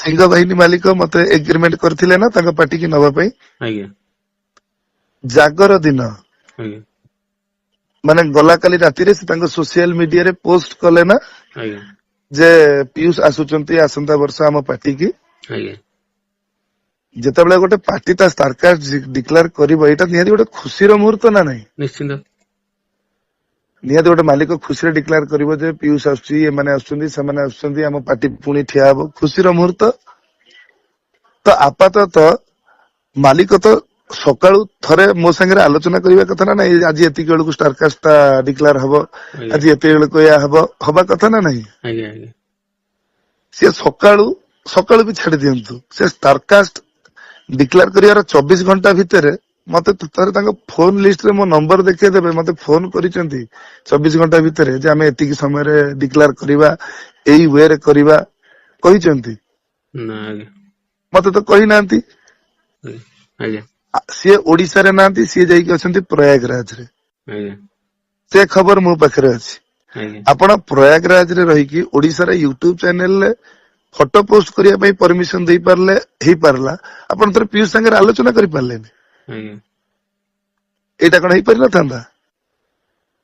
सिंह बाहिनी मालिक मते एग्रीमेंट करथिले ना तांका पार्टी की नवा पई ଆଜ୍ଞା जागर दिन ଆଜ୍ଞା माने गला काली राती रे से तांका सोशल मीडिया रे पोस्ट कले ना ଆଜ୍ଞା जे पीयूष आसुचंती आसंता वर्ष आम पार्टी की ଆଜ୍ଞା ଯେତେବେଳେ ଗୋଟେ ପାର୍ଟି ତା ସରକାର ଡିକ୍ଲେୟାର କରିବ ଏଇଟା ନିହାତି ଗୋଟେ ଖୁସିର ମୁହୂର୍ତ୍ତ ନା ନାହିଁ। ନିଶ୍ଚିନ୍ତ ନିହାତି ଗୋଟେ ମାଲିକ ଖୁସିରେ ଡିକ୍ଲେୟାର କରିବ ଯେ ପିୟୁଷ ଆସୁଛି ଏମାନେ ଆସୁଛନ୍ତି ସେମାନେ ଆସୁଛନ୍ତି ଆମ ପାର୍ଟି ପୁଣି ଠିଆ ହବ ଖୁସିର ମୁହୂର୍ତ୍ତ। ତ ଆପାତତଃ ମାଲିକ ତ ସକାଳୁ ଥରେ ମୋ ସାଙ୍ଗରେ ଆଲୋଚନା କରିବା କଥା ନା ନାହିଁ ଆଜି ଏତିକି ବେଳକୁ ଷ୍ଟାରକାଷ୍ଟ ଟା ଡିକ୍ଲେୟାର ହବ ଆଜ୍ଞା ଆଜି ଏତିକି ବେଳକୁ ଏହା ହବା କଥା ନା ନାହିଁ। ଆଜ୍ଞା ଆଜ୍ଞା ସିଏ ସକାଳୁ ବି ଛାଡି ଦିଅନ୍ତୁ ସେ ଷ୍ଟାରକାଷ୍ଟ ଡିକ୍ଲେୟାର କରିବାର 24 ଘଣ୍ଟା ଭିତରେ ମତେ ଥରେ ତାଙ୍କ ଫୋନ ଲିଷ୍ଟରେ ମୋ ନମ୍ବର ଦେଖେଇଦେବେ ମତେ ଫୋନ କରିଛନ୍ତି 24 ଘଣ୍ଟା ଭିତରେ ଯେ ଆମେ ଏତିକି ସମୟରେ ଡିକ୍ଲେୟାର କରିବା ଏଇ ୱେରେ କରିବା କହିଛନ୍ତି। ନା ଆଜ୍ଞା ମତେ ତ କହିନାହାନ୍ତି। ଆଜ୍ଞା ସିଏ ଓଡିଶାରେ ନାହାନ୍ତି ସିଏ ଯାଇକି ଅଛନ୍ତି ପ୍ରୟାଗରାଜରେ ଆଜ୍ଞା ସେ ଖବର ମୋ ପାଖରେ ଅଛି। ଆଜ୍ଞା ଆପଣ ପ୍ରୟାଗରାଜରେ ରହିକି ଓଡିଶାର ୟୁଟ୍ୟୁବ ଚ୍ୟାନେଲରେ ଫଟୋ ପୋଷ୍ଟ କରିବା ପାଇଁ ପରମିଶନ ଦେଇପାରିଲେ ହେଇପାରିଲା ଆପଣ ଥରେ ପିୟୁଷ ସାଙ୍ଗରେ ଆଲୋଚନା କରିପାରିଲେନି ଆଜ୍ଞା ଏଇଟା କଣ ହେଇପାରିନଥାନ୍ତା।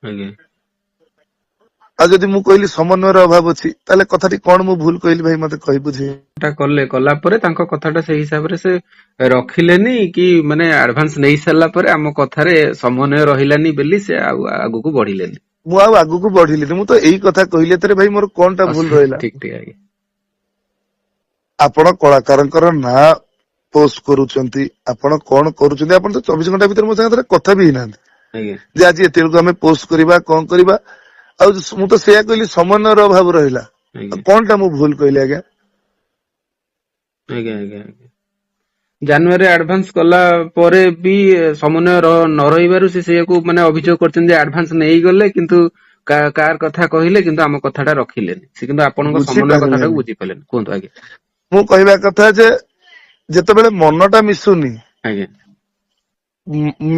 ଆଜ୍ଞା ଆଉ ଯଦି ମୁଁ କହିଲି ସମନ୍ୱୟର ଅଭାବ ଅଛି ତାହେଲେ କଥାଟି କଣ ମୁଁ ଭୁଲ କହିଲି ଭାଇ ମତେ କହି ବୁଝେଇ। ଟା କଲା ପରେ ତାଙ୍କ କଥାଟା ସେଇ ହିସାବରେ ସେ ରଖିଲେନି କି ମାନେ ଆଡଭାନ୍ସ ନେଇ ସାରିଲା ପରେ ଆମ କଥାରେ ସମନ୍ୱୟ ରହିଲାନି ବୋଲି ସେ ଆଉ ଆଗକୁ ବଢିଲେନି। ମୁଁ ଆଉ ଆଗକୁ ବଢିଲିନି ମୁଁ ତ ଏଇ କଥା କହିଲି ଏଥିରେ ଭାଇ ମୋର କଣଟା ଭୁଲ ରହିଲା। ଠିକ ଠିକ ଆଜ୍ଞା ଆପଣ କଳାକାରଙ୍କର ନାଁ ପୋଷ୍ଟ କରୁଛନ୍ତି ଆପଣ କଣ କରୁଛନ୍ତି ଆପଣ ତ 24 ଘଣ୍ଟା ଭିତରେ ମୋ ସାଙ୍ଗରେ କଥା ବି ହେଇନାହାନ୍ତି ଆଜ୍ଞା ଯେ ଆଜି ଏତେବେଳକୁ ଆମେ ପୋଷ୍ଟ କରିବା କଣ କରିବା। ଆଉ ମୁଁ ତ ସେଇଆ କହିଲି ସମନ୍ୱୟର ଅଭାବ ରହିଲା ଆଜ୍ଞା କଣଟା ମୁଁ ଭୁଲ କହିଲି ଆଜ୍ଞା। ଆଜ୍ଞା ଆଜ୍ଞା ଆଜ୍ଞା ଜାନୁଆରୀ ଆଡଭାନ୍ସ କଲା ପରେ ବି ସମନ୍ୱୟ ନ ରହିବାରୁ ସେ ସେଇଆକୁ ମାନେ ଅଭିଯୋଗ କରିଛନ୍ତି ଯେ ଆଡଭାନ୍ସ ନେଇଗଲେ କିନ୍ତୁ କାହାର କଥା କହିଲେ କିନ୍ତୁ ଆମ କଥାଟା ରଖିଲେନି ସେ କିନ୍ତୁ ଆପଣଙ୍କ ସମନ୍ୱୟ କଥାଟାକୁ ବୁଝିପାରିଲେନି ବୁଝିପାରିଲେନି। କୁହନ୍ତୁ ଆଜ୍ଞା ମୁଁ କହିବା କଥା ଯେ ଯେତେବେଳେ ମନଟା ମିଶୁନି ଆଜ୍ଞା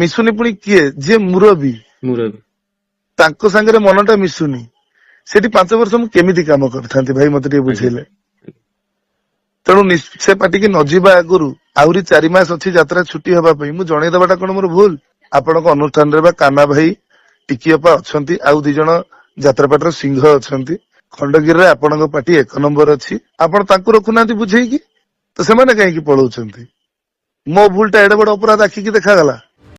ମିଶୁନି ପୁଣି କିଏ ଯିଏ ମୁରବୀ ମୁରବୀ ତାଙ୍କ ସାଙ୍ଗରେ ମନଟା ମିଶୁନି ସେଠି 5 ବର୍ଷ ମୁଁ କେମିତି କାମ କରିଥାନ୍ତି ଭାଇ ମତେ ଟିକେ ଆଜ୍ଞା ବୁଝେଇଲେ। ତେଣୁ ସେ ପାଟିକି ନ ଯିବା ଆଗରୁ ଆହୁରି 4 ମାସ ଅଛି ଯାତ୍ରା ଛୁଟି ହେବା ପାଇଁ ମୁଁ ଜଣେଇଦବାଟା କଣ ମୋର ଭୁଲ। ଆପଣଙ୍କ ଅନୁଷ୍ଠାନରେ ବା କାନା ଭାଇ ଟିକିଅପା ଅଛନ୍ତି ଆଉ 2 ଜଣ ଯାତ୍ରାପାଟିର ସିଂହ ଅଛନ୍ତି ଖଣ୍ଡଗିରିରେ ଆପଣଙ୍କ ପାର୍ଟି 1 ନମ୍ବର ଅଛି ଆପଣ ତାଙ୍କୁ ରଖୁନାହାନ୍ତି ବୁଝେଇକି ତ ସେମାନେ କାହିଁକି ପଳଉଛନ୍ତି। ମୋ ଭୁଲଟା ଏଡେ ବଡ ଅପରାଧ ଆଖିକି ଦେଖାଗଲା।